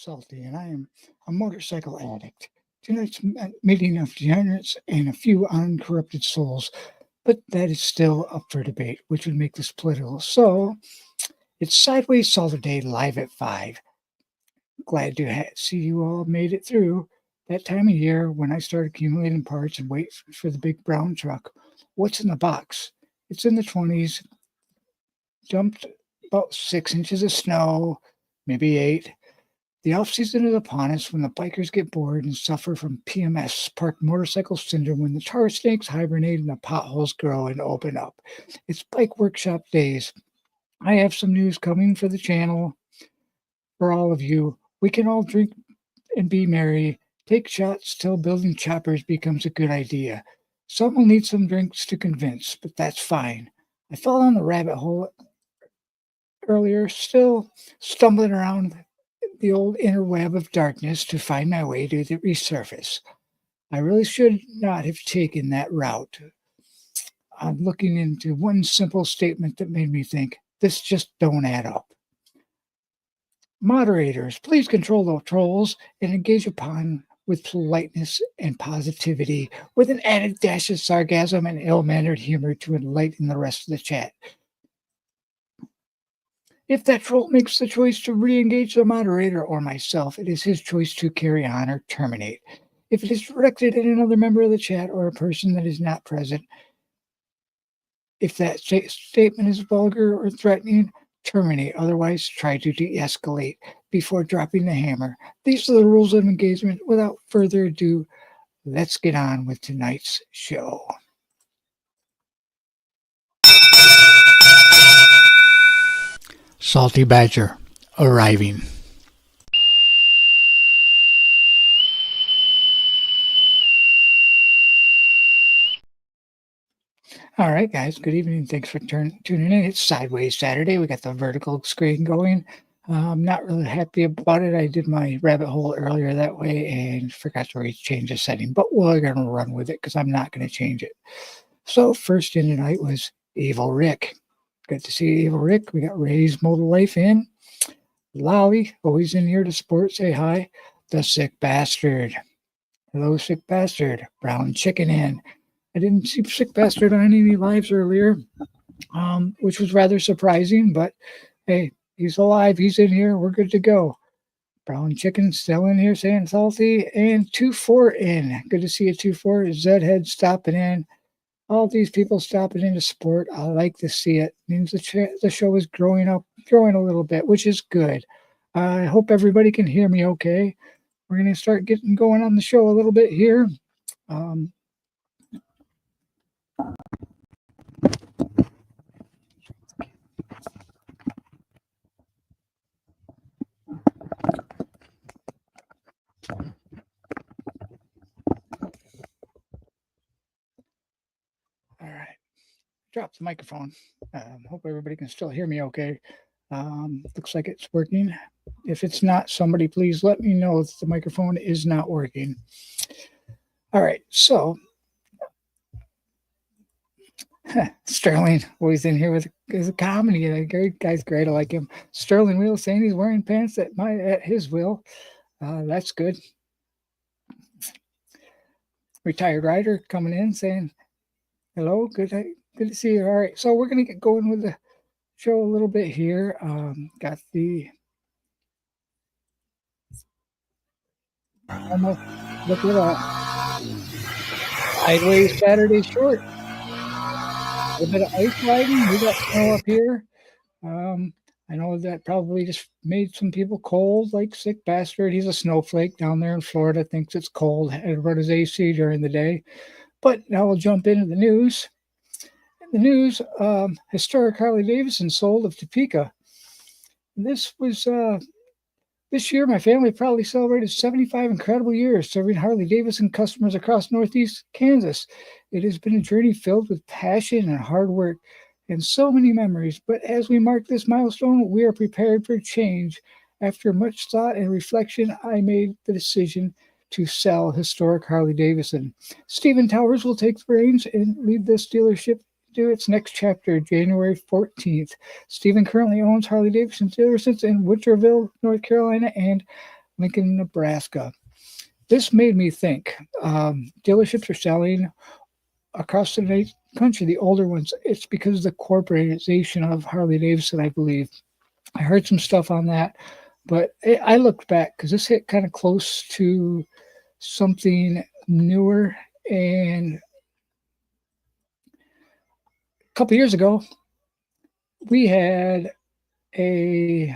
Salty, and I am a motorcycle addict. Tonight's meeting of degenerates and a few uncorrupted souls, but that is still up for debate, which would make this political. So, it's Sideways Salterday live at 5. Glad to see you all made it through that time of year when I start accumulating parts and wait for the big brown truck. What's in the box? It's in the 20s, dumped about 6 inches of snow, maybe 8. The off-season is upon us when the bikers get bored and suffer from PMS, parked motorcycle syndrome, when the tar snakes hibernate and the potholes grow and open up. It's bike workshop days. I have some news coming for the channel for all of you. We can all drink and be merry, take shots till building choppers becomes a good idea. Some will need some drinks to convince, but that's fine. I fell on the rabbit hole earlier, still stumbling around the old inner web of darkness to find my way to the resurface. I really should not have taken that route. I'm looking into one simple statement that made me think, this just don't add up. Moderators, please control the trolls and engage upon with politeness and positivity, with an added dash of sarcasm and ill-mannered humor to enlighten the rest of the chat. If that troll makes the choice to re-engage the moderator or myself, it is his choice to carry on or terminate. If it is directed at another member of the chat or a person that is not present, if that statement is vulgar or threatening, terminate. Otherwise, try to de-escalate before dropping the hammer. These are the rules of engagement. Without further ado, let's get on with tonight's show. Salty Badger arriving. All right, guys. Good evening. Thanks for tuning in. It's Sideways Saturday. We got the vertical screen going. I'm not really happy about it. I did my rabbit hole earlier that way and forgot to change the setting, but we're going to run with it because I'm not going to change it. So first in tonight was Evil Rick. Good to see Evil Rick. We got Ray's Modal Life in. Lolly, always in here to support. Say hi. The Sick Bastard. Hello, Sick Bastard. Brown Chicken in. I didn't see Sick Bastard on any lives earlier, which was rather surprising, but hey, he's alive. He's in here. We're good to go. Brown Chicken still in here saying salty, and 2-4 in. Good to see you, 2-4. Zedhead stopping in. All these people stopping in to support. I like to see it. It means the show is growing a little bit, which is good. I hope everybody can hear me okay. We're going to start getting going on the show a little bit here. All right. Drop the microphone. Hope everybody can still hear me okay. Looks like it's working. If it's not, somebody please let me know if the microphone is not working. All right, so Sterling always in here with a comedy. The guy's great. I like him. Sterling Wheel saying he's wearing pants at his will. That's good. Retired rider coming in saying hello. Good to see you. All right, so we're gonna get going with the show a little bit here. Got the almost look at that. Sideways Saturday short. A little bit of ice riding. We got snow up here. I know that probably just made some people cold, like Sick Bastard. He's a snowflake down there in Florida, thinks it's cold, and run his AC during the day. But now we'll jump into the news. In the news, historic Harley Davidson sold of Topeka. This was this year, my family proudly celebrated 75 incredible years serving Harley Davidson customers across Northeast Kansas. It has been a journey filled with passion and hard work and so many memories. But as we mark this milestone, we are prepared for change. After much thought and reflection, I made the decision to sell historic Harley Davidson. Stephen Towers will take the reins and lead this dealership to its next chapter, January 14th. Stephen currently owns Harley Davidson dealerships in Winterville, North Carolina, and Lincoln, Nebraska. This made me think. Dealerships are selling across the country, the older ones. It's because of the corporatization of Harley Davidson, I believe. I heard some stuff on that, but I looked back because this hit kind of close to something newer. And a couple years ago, we had a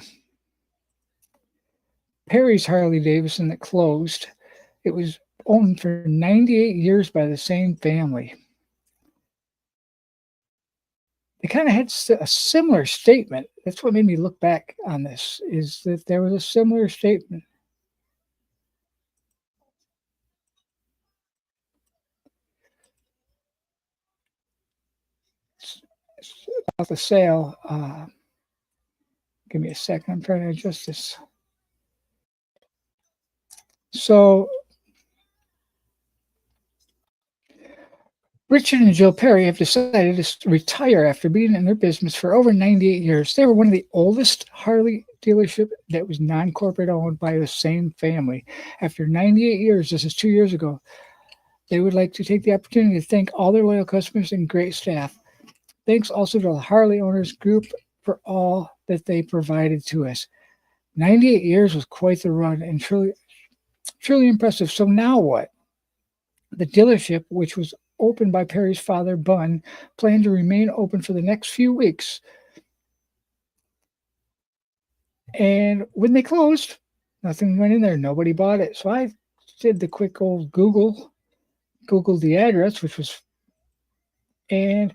Perry's Harley Davidson that closed. It was owned for 98 years by the same family. They kind of had a similar statement. That's what made me look back on this, is that there was a similar statement about the sale. Give me a second. I'm trying to adjust this. So Richard and Jill Perry have decided to retire after being in their business for over 98 years. They were one of the oldest Harley dealership that was non-corporate owned by the same family. After 98 years, this is 2 years ago, they would like to take the opportunity to thank all their loyal customers and great staff. Thanks also to the Harley Owners Group for all that they provided to us. 98 years was quite the run and truly impressive. So now what? The dealership, which was opened by Perry's father, Bun, planned to remain open for the next few weeks. And when they closed, nothing went in there. Nobody bought it. So I did the quick old Googled the address, which was, and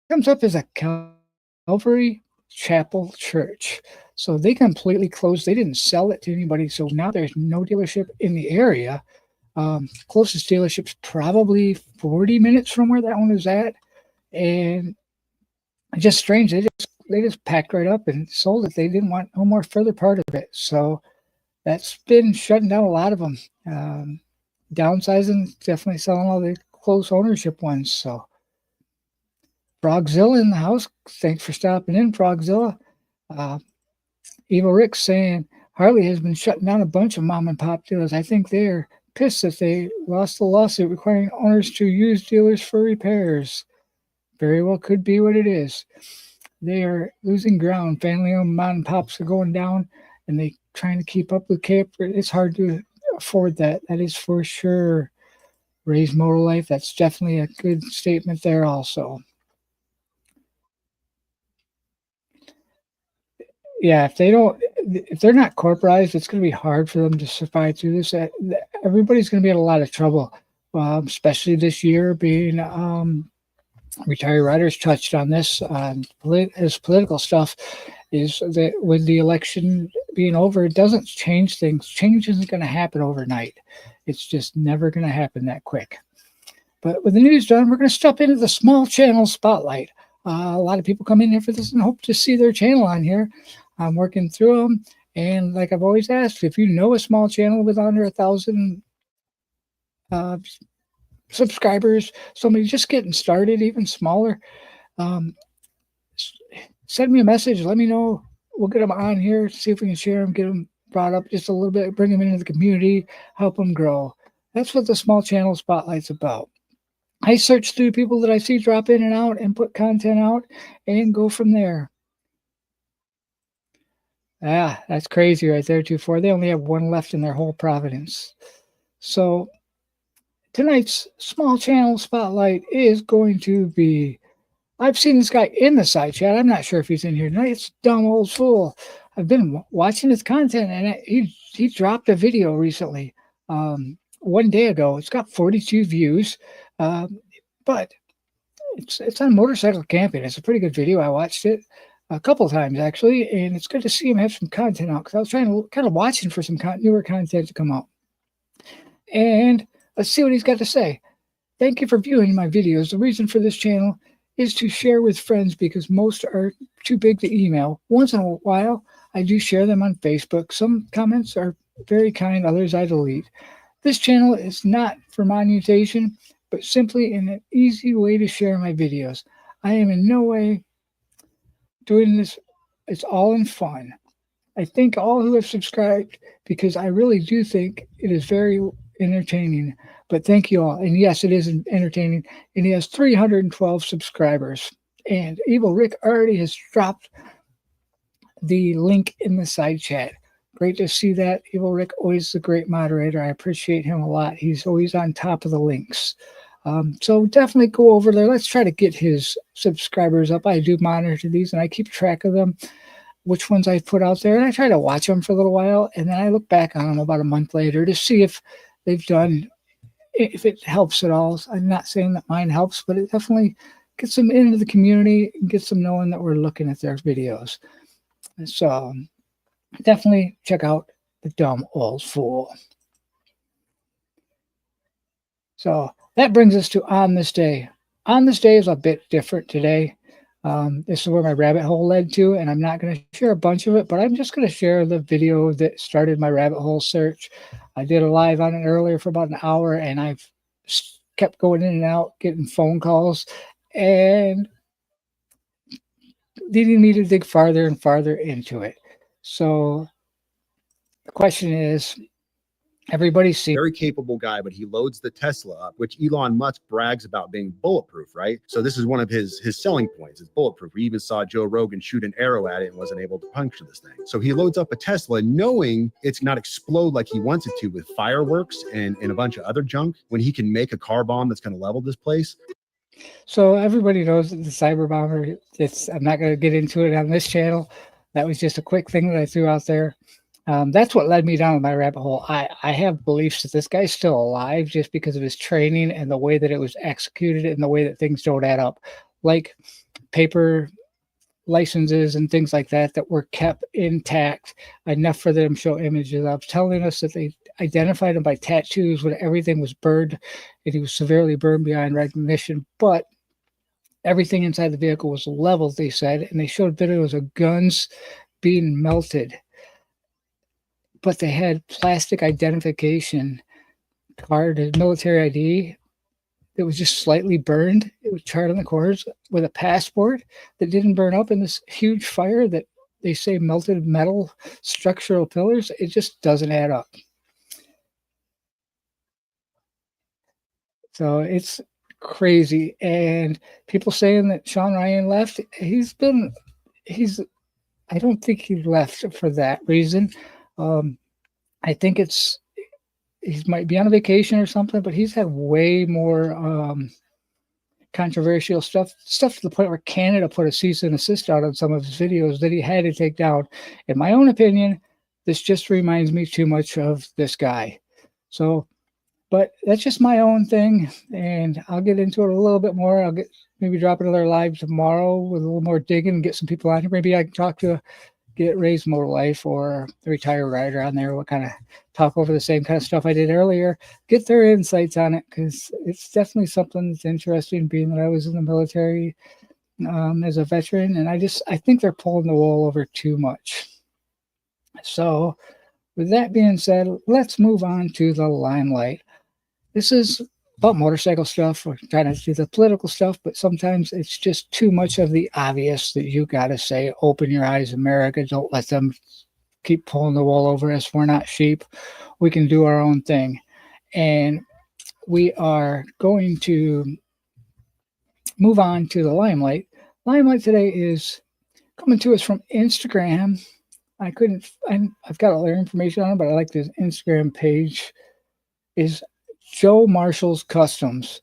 comes up as a Calvary Chapel Church. So they completely closed. They didn't sell it to anybody. So now there's no dealership in the area. Closest dealership's probably 40 minutes from where that one is at. And just strange. They just packed right up and sold it. They didn't want no more further part of it. So that's been shutting down a lot of them. Downsizing, definitely selling all the close ownership ones. So Frogzilla in the house. Thanks for stopping in, Frogzilla. Evil Rick saying Harley has been shutting down a bunch of mom and pop dealers. I think they're pissed that they lost the lawsuit requiring owners to use dealers for repairs. Very well could be what it is. They are losing ground. Family-owned mom and pops are going down, and they trying to keep up with corporate. It's hard to afford that. That is for sure. Ray's Motor Life. That's definitely a good statement there also. Yeah, if they're not corporatized, it's going to be hard for them to survive through this. Everybody's going to be in a lot of trouble, especially this year being retired riders touched on this. His political stuff is that with the election being over, it doesn't change things. Change isn't going to happen overnight. It's just never going to happen that quick. But with the news done, we're going to step into the small channel spotlight. A lot of people come in here for this and hope to see their channel on here. I'm working through them. And like I've always asked, if you know a small channel with under 1,000 subscribers, somebody just getting started, even smaller, send me a message. Let me know. We'll get them on here, see if we can share them, get them brought up just a little bit, bring them into the community, help them grow. That's what the small channel spotlight's about. I search through people that I see drop in and out and put content out and go from there. Ah, that's crazy right there, 2-4. They only have one left in their whole Providence. So tonight's small channel spotlight is going to be, I've seen this guy in the side chat. I'm not sure if he's in here tonight. It's Dumb Old Fool. I've been watching his content, and he dropped a video recently, 1 day ago. It's got 42 views, but it's on motorcycle camping. It's a pretty good video. I watched it a couple times actually, and it's good to see him have some content out because I was trying to kind of watching for some newer content to come out. And let's see what he's got to say. Thank you for viewing my videos. The reason for this channel is to share with friends because most are too big to email. Once in a while, I do share them on Facebook. Some comments are very kind, others I delete. This channel is not for monetization, but simply an easy way to share my videos. I am in no way doing this. It's all in fun. I thank all who have subscribed because I really do think it is very entertaining. But thank you all. And yes, it is entertaining. And he has 312 subscribers. And Evil Rick already has dropped the link in the side chat. Great to see that. Evil Rick, always a great moderator. I appreciate him a lot. He's always on top of the links. So definitely go over there. Let's try to get his subscribers up. I do monitor these and I keep track of them, which ones I put out there. And I try to watch them for a little while. And then I look back on them about a month later to see if they've done, if it helps at all. I'm not saying that mine helps, but it definitely gets them into the community and gets them knowing that we're looking at their videos. So definitely check out The Dumb Old Fool. So that brings us to On This Day. On This Day is a bit different today. This is where my rabbit hole led to, and I'm not going to share a bunch of it, but I'm just going to share the video that started my rabbit hole search. I did a live on it earlier for about an hour, and I've kept going in and out, getting phone calls, and leading me to dig farther and farther into it. So the question is, everybody's seen very capable guy, but he loads the Tesla up, which Elon Musk brags about being bulletproof, right? So this is one of his selling points. It's bulletproof. We even saw Joe Rogan shoot an arrow at it and wasn't able to puncture this thing. So he loads up a Tesla knowing it's not explode like he wants it to with fireworks and a bunch of other junk, when he can make a car bomb that's going to level this place. So everybody knows that the cyber bomber, I'm not going to get into it on this channel. That was just a quick thing that I threw out there. That's what led me down my rabbit hole. I have beliefs that this guy's still alive just because of his training and the way that it was executed and the way that things don't add up. Like paper licenses and things like that were kept intact enough for them to show images of, telling us that they identified him by tattoos when everything was burned and he was severely burned beyond recognition. But everything inside the vehicle was leveled, they said, and they showed videos of guns being melted. But they had plastic identification card, a military ID that was just slightly burned. It was charred on the corners with a passport that didn't burn up in this huge fire that they say melted metal structural pillars. It just doesn't add up. So it's crazy. And people saying that Sean Ryan left, I don't think he left for that reason. I think he might be on a vacation or something, but he's had way more controversial stuff to the point where Canada put a cease and desist out on some of his videos that he had to take down. In my own opinion, this just reminds me too much of this guy. So, but that's just my own thing, and I'll get into it a little bit more. I'll maybe drop another live tomorrow with a little more digging and get some people on here. Maybe I can talk to Get Ray's Motor Life or the Retired Rider on there. What kind of talk over the same kind of stuff I did earlier. Get their insights on it, because it's definitely something that's interesting, being that I was in the military as a veteran, and I think they're pulling the wool over too much. So with that being said, let's move on to the Limelight. This is about motorcycle stuff. We're trying to do the political stuff, but sometimes it's just too much of the obvious that you got to say, open your eyes, America. Don't let them keep pulling the wool over us. We're not sheep. We can do our own thing. And we are going to move on to the Limelight. Limelight today is coming to us from Instagram. I've got all their information on it, but I like this Instagram page. Is Joe Marshall's Customs.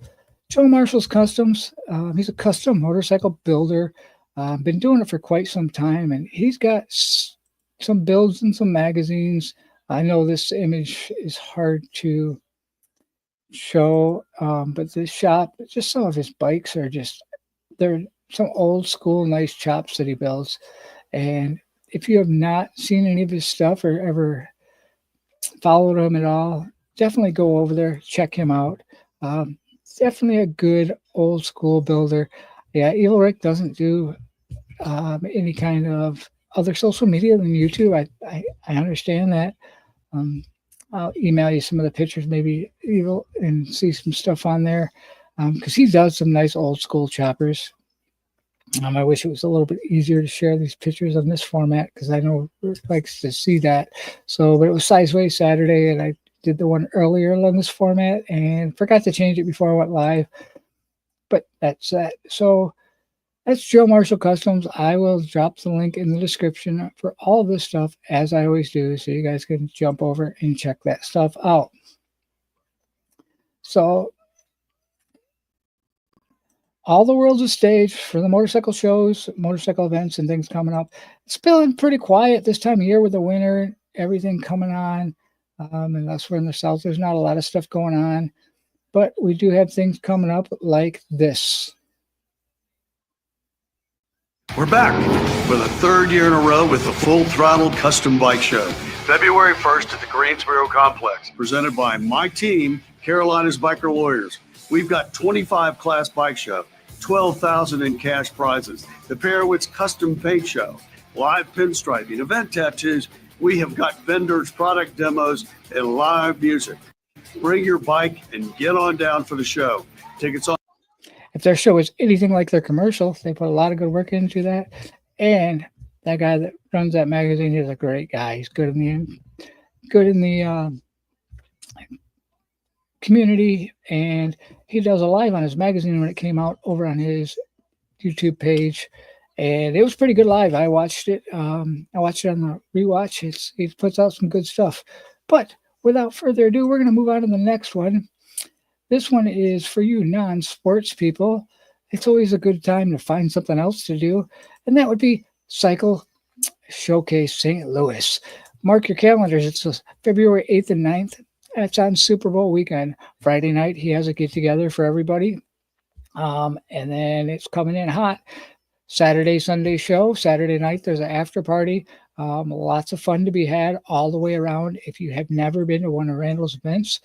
Joe Marshall's Customs, he's a custom motorcycle builder. Been doing it for quite some time, and he's got some builds in some magazines. I know this image is hard to show, but this shop, just some of his bikes are they're some old school nice chops that he builds. And if you have not seen any of his stuff or ever followed him at all, definitely go over there, check him out. Definitely a good old school builder. Yeah, Evil Rick doesn't do any kind of other social media than YouTube. I understand that. I'll email you some of the pictures, maybe Evil, and see some stuff on there, because he does some nice old school choppers. I wish it was a little bit easier to share these pictures on this format because I know Rick likes to see that. So, but it was Sidways Saturday, and I did the one earlier on this format and forgot to change it before I went live. But that's that. So that's Joe Marshall Customs. I will drop the link in the description for all this stuff, as I always do, so you guys can jump over and check that stuff out. So all the world's a stage for the motorcycle shows, motorcycle events, and things coming up. It's been pretty quiet this time of year with the winter, everything coming on. And that's where in the south, there's not a lot of stuff going on. But we do have things coming up like this. We're back for the third year in a row with the Full Throttle Custom Bike Show. February 1st at the Greensboro Complex. Presented by my team, Carolina's Biker Lawyers. We've got 25 class bike show, 12,000 in cash prizes, the Perowitz Custom Paint Show, live pinstriping, event tattoos. We have got vendors, product demos, and live music. Bring your bike and get on down for the show. Tickets on. If their show is anything like their commercial, they put a lot of good work into that. And that guy that runs that magazine is a great guy. He's good in the community, and he does a live on his magazine when it came out over on his YouTube page, and it was pretty good live. I watched it. I watched it on the rewatch. He puts out some good stuff. But without further ado, we're going to move on to the next one. This one is for you non-sports people. It's always a good time to find something else to do, and that would be Cycle Showcase St. Louis. Mark your calendars. It's February 8th and 9th. It's on Super Bowl weekend. Friday night, he has a get-together for everybody. And then it's coming in hot. Saturday, Sunday show. Saturday night, there's an after party. Lots of fun to be had all the way around. If you have never been to one of Randall's events,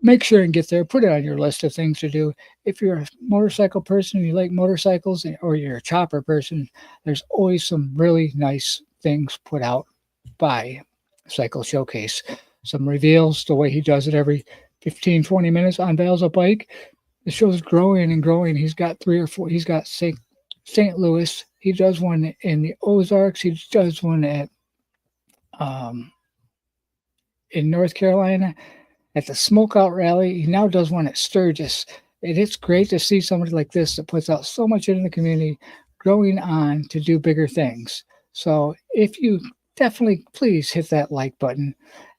make sure and get there. Put it on your list of things to do. If you're a motorcycle person, you like motorcycles, or you're a chopper person, there's always some really nice things put out by Cycle Showcase. Some reveals, the way he does it every 15, 20 minutes on Bales a Bike. The show's growing and growing. He's got 3 or 4. He's got St. Louis. He does one in the Ozarks. He does one at in North Carolina at the Smokeout Rally. He now does one at Sturgis. And it's great to see somebody like this that puts out so much into the community, growing on to do bigger things. So if you definitely please hit that like button.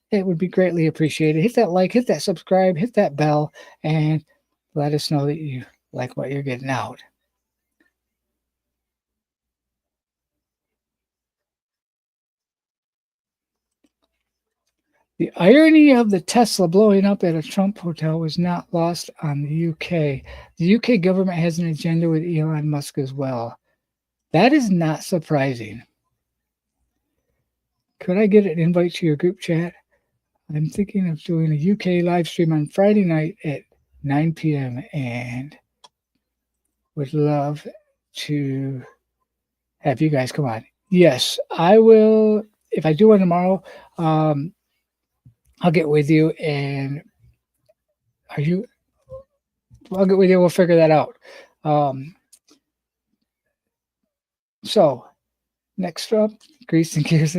It would be greatly appreciated. Hit that like, hit that subscribe, hit that bell, and let us know that you like what you're getting out. The irony of the Tesla blowing up at a Trump hotel was not lost on the UK. The UK government has an agenda with Elon Musk as well. That is not surprising. Could I get an invite to your group chat? I'm thinking of doing a UK live stream on Friday night at 9 p.m. and would love to have you guys come on. Yes, I will. If I do one tomorrow, I'll get with you. And I'll get with you. We'll figure that out. So next up, Grease and Gears.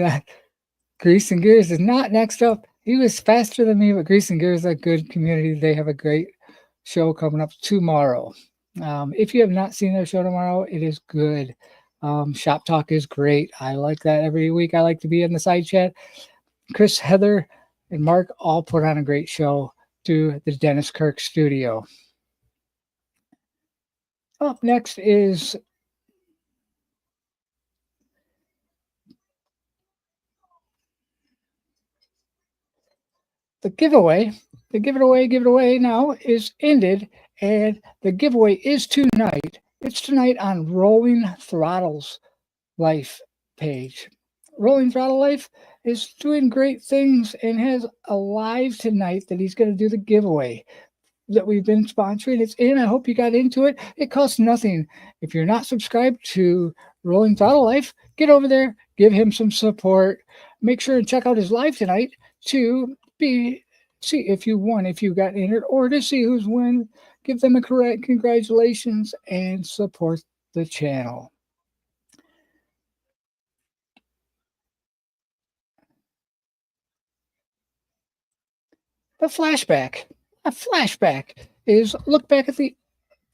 Grease and Gears is not next up. He was faster than me, but Grease and Gears is a good community. They have a great show coming up tomorrow. If you have not seen their show tomorrow, it is good. Shop Talk is great. I like that every week. I like to be in the side chat. Chris, Heather, and Mark all put on a great show to the Dennis Kirk studio. Up next is the giveaway. The giveaway now is ended, and the giveaway is tonight. It's tonight on Rolling Throttle's Life page. Rolling Throttle Life is doing great things and has a live tonight that he's going to do the giveaway that we've been sponsoring. It's in. I hope you got into it. It costs nothing. If you're not subscribed to Rolling Throttle Life, get over there, give him some support. Make sure and check out his live tonight to see if you won, if you got entered, or to see who's won. Give them a correct congratulations and support the channel. The flashback. A flashback is look back at the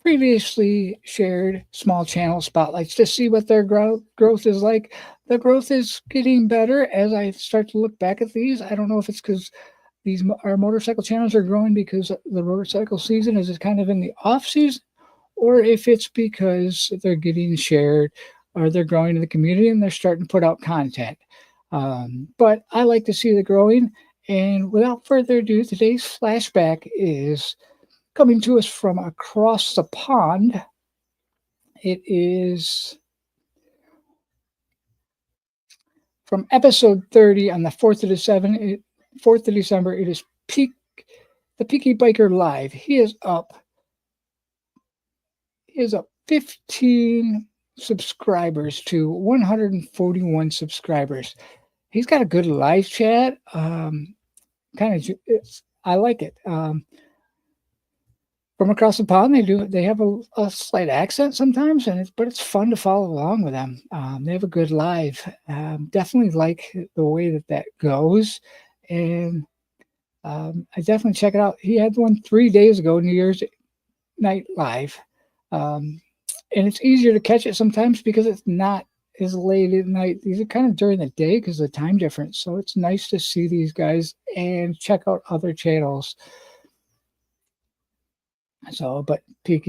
previously shared small channel spotlights to see what their growth is like. The growth is getting better as I start to look back at these. I don't know if it's because our motorcycle channels are growing because the motorcycle season is kind of in the off season, or if it's because they're getting shared or they're growing in the community and they're starting to put out content. But I like to see the growing. And without further ado, today's flashback is coming to us from across the pond. It is from episode 30 on the 4th of December. It is the Peaky Biker Live. He is up 15 subscribers to 141 subscribers. He's got a good live chat. I like it. From across the pond, they have a slight accent sometimes, but it's fun to follow along with them. They have a good live. Definitely like the way that goes, and I definitely check it out. He had one 3 days ago, New Year's night live, and it's easier to catch it sometimes because it's not as late at night. These are kind of during the day because of the time difference, so it's nice to see these guys and check out other channels. So, but the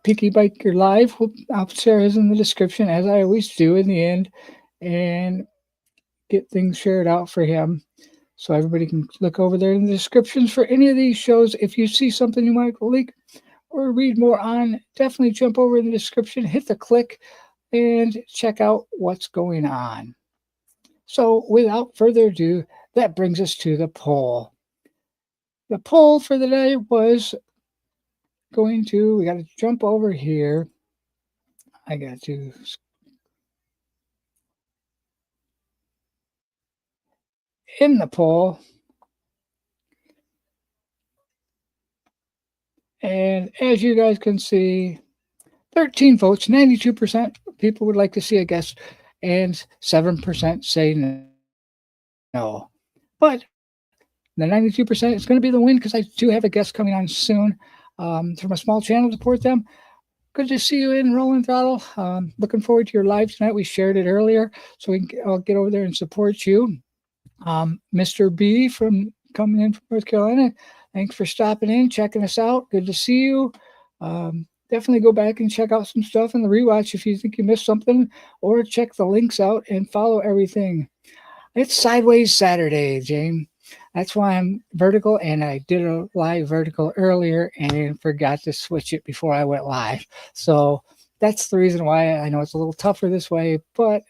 Peaky Biker Live, I'll share his in the description, as I always do in the end, and get things shared out for him. So everybody can look over there in the descriptions for any of these shows. If you see something you might like or read more on, definitely jump over in the description, hit the click, and check out what's going on. So without further ado, that brings us to the poll. The poll for the day was we got to jump over here. I got to in the poll. And as you guys can see, 13 votes, 92% people would like to see a guest, and 7% say no. But the 92% is going to be the win because I do have a guest coming on soon from a small channel to support them. Good to see you in Rolling Throttle. Looking forward to your live tonight. We shared it earlier, so I'll get over there and support you. Mr. B from coming in from North Carolina, thanks for stopping in, checking us out. Good to see you. Definitely go back and check out some stuff in the rewatch if you think you missed something, or check the links out and follow everything. It's Sideways Saturday, Jane. That's why I'm vertical, and I did a live vertical earlier and forgot to switch it before I went live. So that's the reason why. I know it's a little tougher this way, but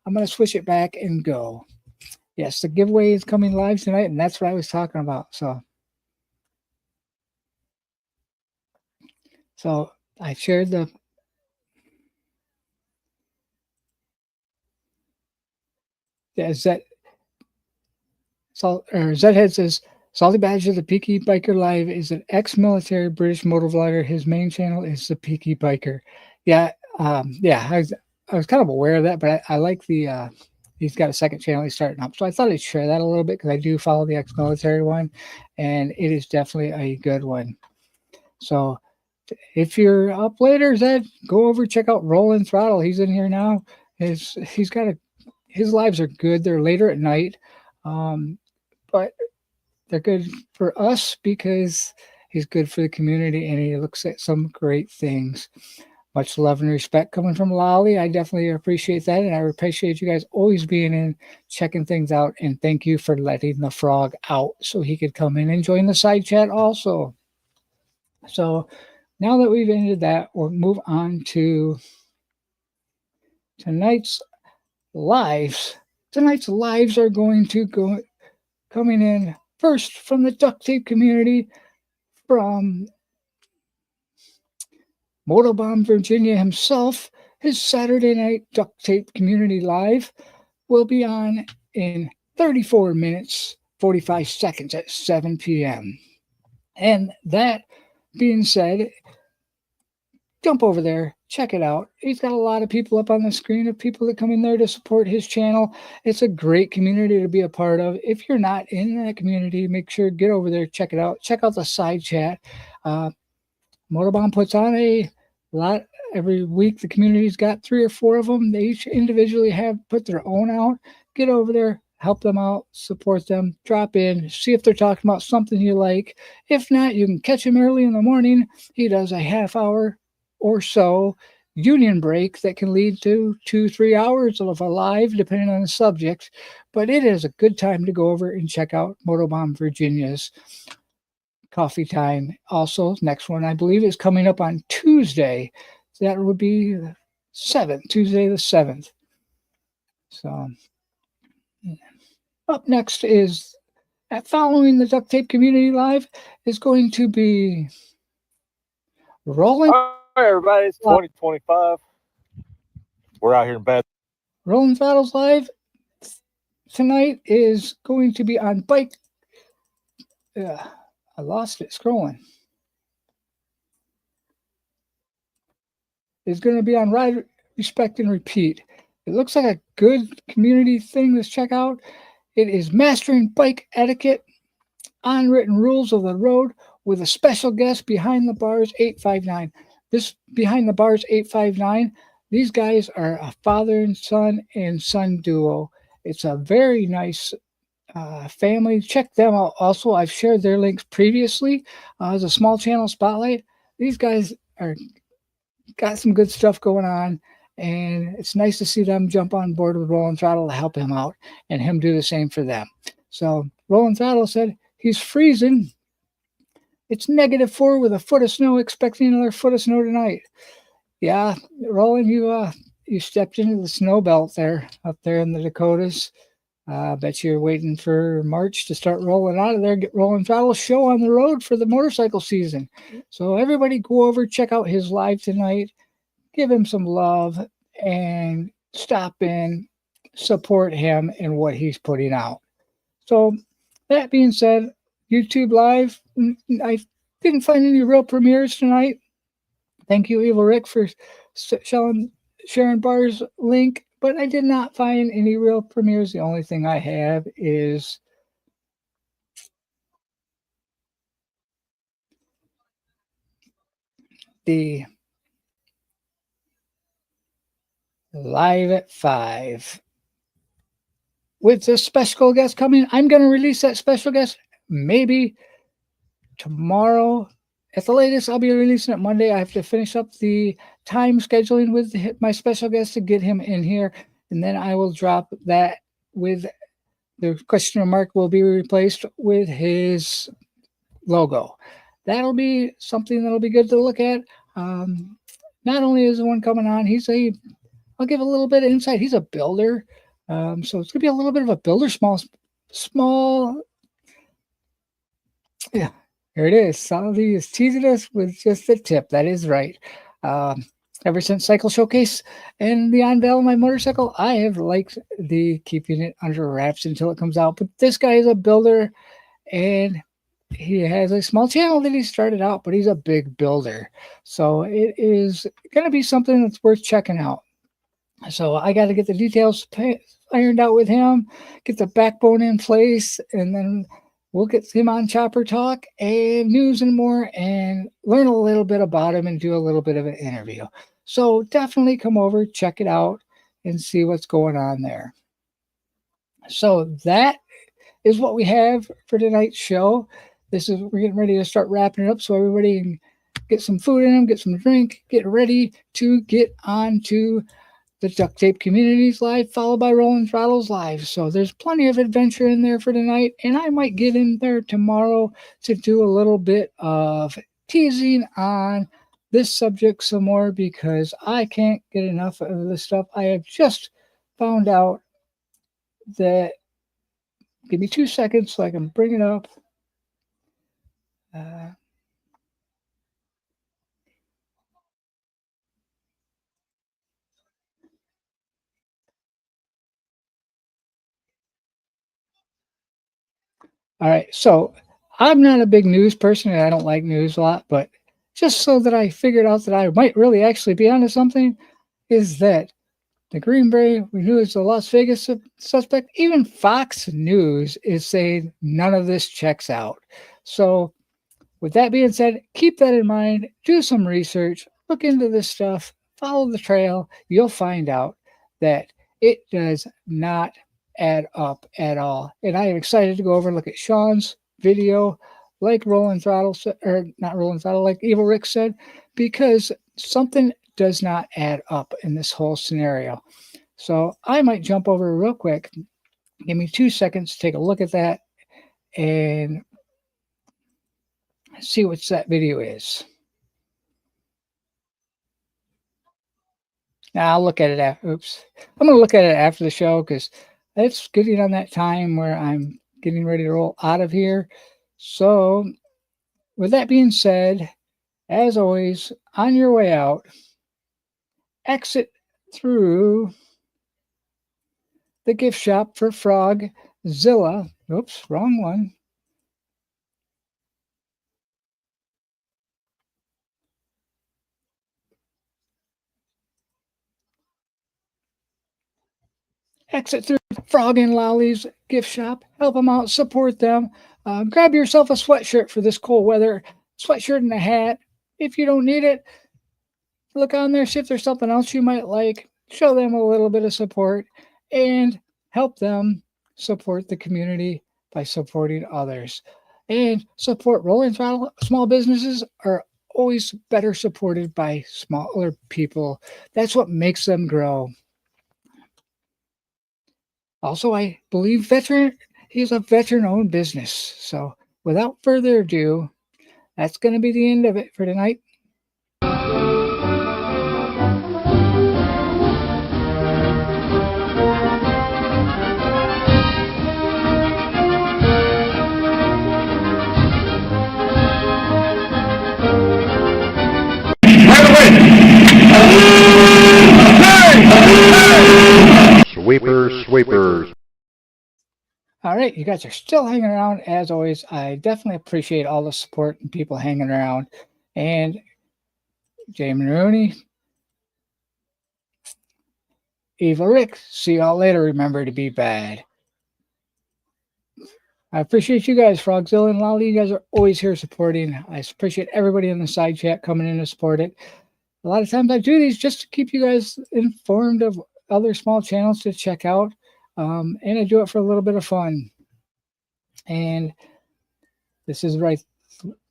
I'm going to switch it back and go. Yes, the giveaway is coming live tonight, and that's what I was talking about. So I shared the Zhead says, Salty Badger, the Peaky Biker Live, is an ex-military British motovlogger. His main channel is the Peaky Biker. Yeah, I was kind of aware of that, but I like the he's got a second channel he's starting up. So I thought I'd share that a little bit because I do follow the ex-military one, and it is definitely a good one. So if you're up later, Zed, go over, check out Rolling Throttle. He's in here now. His lives are good. They're later at night. But they're good for us because he's good for the community and he looks at some great things. Much love and respect coming from Lolly. I definitely appreciate that, and I appreciate you guys always being in, checking things out, and thank you for letting the frog out so he could come in and join the side chat also. So now that we've ended that, we'll move on to tonight's lives. Tonight's lives are going to go coming in first from the duct tape community from Motobomb, Virginia himself. His Saturday night duct tape community live will be on in 34 minutes, 45 seconds at 7 p.m. And that being said, jump over there, check it out. He's got a lot of people up on the screen of people that come in there to support his channel. It's a great community to be a part of. If you're not in that community, make sure get over there, check it out. Check out the side chat. Motorbomb puts on a lot every week. The community's got 3 or 4 of them. They each individually have put their own out. Get over there, help them out, support them, drop in, see if they're talking about something you like. If not, you can catch him early in the morning. He does a half hour or so union break that can lead to 2-3 hours of a live, depending on the subject. But it is a good time to go over and check out Motobomb Virginia's coffee time. Also, next one I believe is coming up on Tuesday. That would be the 7th, Tuesday the 7th. So up next is following the Duct Tape Community Live is going to be Rolling. All right, everybody, it's 2025. We're out here in bed. Rolling Throttlez Live tonight is going to be on bike. I lost it scrolling. It's going to be on Ride, Respect, and Repeat. It looks like a good community thing to check out. It is Mastering Bike Etiquette, Unwritten Rules of the Road with a special guest Behind the Bars 859. This Behind the Bars 859, these guys are a father and son duo. It's a very nice family. Check them out. Also, I've shared their links previously as a small channel spotlight. These guys are got some good stuff going on, and it's nice to see them jump on board with Rolling Throttle to help him out and him do the same for them. So Rolling Throttle said he's freezing. It's -4 with a foot of snow, expecting another foot of snow tonight. Yeah, Roland, you stepped into the snow belt there up there in the Dakotas. I bet you're waiting for March to start rolling out of there, get Rolling Throttle show on the road for the motorcycle season. So everybody go over, check out his live tonight, give him some love, and stop in, support him and what he's putting out. So that being said, YouTube Live, I didn't find any real premieres tonight. Thank you, Evil Rick, for sharing Bar's link. But I did not find any real premieres. The only thing I have is the Live at 5 with a special guest coming. I'm going to release that special guest maybe tomorrow. At the latest, I'll be releasing it Monday. I have to finish up the time scheduling with my special guest to get him in here. And then I will drop that with the question mark will be replaced with his logo. That'll be something that'll be good to look at. Not only is the one coming on, I'll give a little bit of insight. He's a builder. So it's going to be a little bit of a builder, small. Yeah. Here it is. Salterday is teasing us with just the tip. That is right. Ever since Cycle Showcase and the unveil of my motorcycle, I have liked the keeping it under wraps until it comes out. But this guy is a builder, and he has a small channel that he started out, but he's a big builder. So it is going to be something that's worth checking out. So I got to get the details ironed out with him, get the backbone in place, and then we'll get him on Chopper Talk and news and more and learn a little bit about him and do a little bit of an interview. So definitely come over, check it out, and see what's going on there. So that is what we have for tonight's show. We're getting ready to start wrapping it up so everybody can get some food in them, get some drink, get ready to get on to the Duct Tape Communities Live, followed by Rolling Throttlez Live. So there's plenty of adventure in there for tonight, and I might get in there tomorrow to do a little bit of teasing on this subject some more because I can't get enough of this stuff. I have just found out that, give me 2 seconds so I can bring it up. All right, so I'm not a big news person, and I don't like news a lot, but just so that I figured out that I might really actually be onto something, is that the Green Beret, we knew is the Las Vegas suspect. Even Fox News is saying none of this checks out. So with that being said, keep that in mind. Do some research. Look into this stuff. Follow the trail. You'll find out that it does not add up at all. And I am excited to go over and look at Sean's video, like Rolling Throttle, or not Rolling Throttle, like Evil Rick said, because something does not add up in this whole scenario. So I might jump over real quick. Give me 2 seconds to take a look at that and see what that video is. Now I'll look at it after. Oops. I'm going to look at it after the show because it's getting on that time where I'm getting ready to roll out of here. So with that being said, as always, on your way out, exit through the gift shop for Frogzilla. Oops, wrong one. Exit through Frog and Lolly's gift shop. Help them out. Support them. Grab yourself a sweatshirt for this cold weather. Sweatshirt and a hat. If you don't need it, look on there, see if there's something else you might like. Show them a little bit of support and help them support the community by supporting others. And support Rolling Throttle. Small businesses are always better supported by smaller people. That's what makes them grow. Also, I believe he's a veteran-owned business. So without further ado, that's going to be the end of it for tonight. Sweepers. All right, you guys are still hanging around. As always, I definitely appreciate all the support and people hanging around. And Jamie Rooney, Evil Rick, see y'all later. Remember to be bad. I appreciate you guys, Frogzilla and Lolly. You guys are always here supporting. I appreciate everybody in the side chat coming in to support it. A lot of times I do these just to keep you guys informed of other small channels to check out. And I do it for a little bit of fun. And this is right.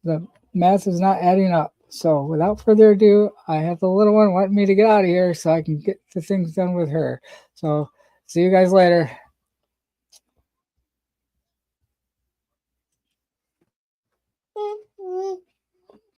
The math is not adding up. So without further ado, I have the little one wanting me to get out of here so I can get the things done with her. So see you guys later.